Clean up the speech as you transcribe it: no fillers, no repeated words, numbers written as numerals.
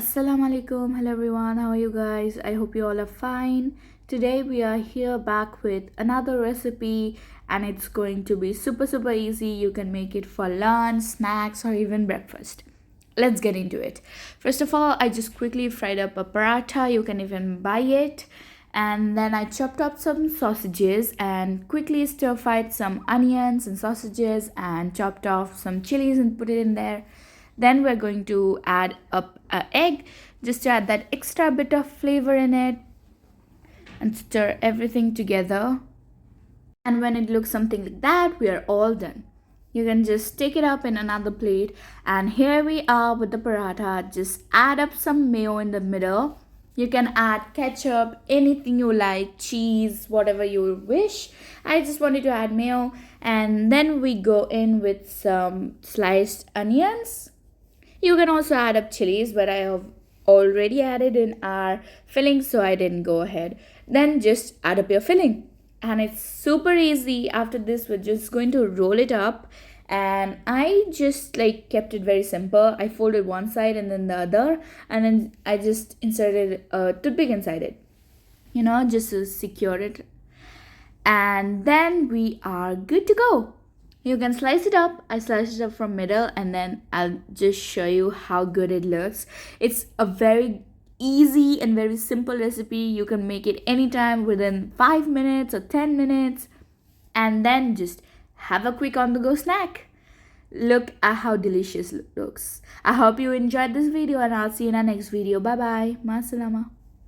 Assalamu alaikum. Hello everyone, how are you guys? I hope you all are fine. Today we are here back with another recipe, and it's going to be super easy. You can make it for lunch, snacks, or even breakfast. Let's get into it. First of all, I just quickly fried up a paratha. You can even buy it. And then I chopped up some sausages and quickly stir fried some onions and sausages and chopped off some chilies and put it in there. Then we're going to add up an egg just to add that extra bit of flavor in it and stir everything together. And when it looks something like that, we are all done. You can just take it up in another plate, and here we are with the paratha. Just add up some mayo in the middle. You can add ketchup, anything you like, cheese, whatever you wish. I just wanted to add mayo, and then we go in with some sliced onions. You can also add up chilies, but I have already added in our filling, so I didn't go ahead. Then just add up your filling. And it's super easy. After this, we're just going to roll it up. And I just kept it very simple. I folded one side and then the other. And then I just inserted a toothpick inside it. Just to secure it. And then we are good to go. You can slice it up. I sliced it up from middle, and then I'll just show you how good it looks. It's a very easy and very simple recipe. You can make it anytime within 5 minutes or 10 minutes, and then just have a quick on the go snack. Look at how delicious it looks. I hope you enjoyed this video, and I'll see you in our next video. Bye bye. Ma salama.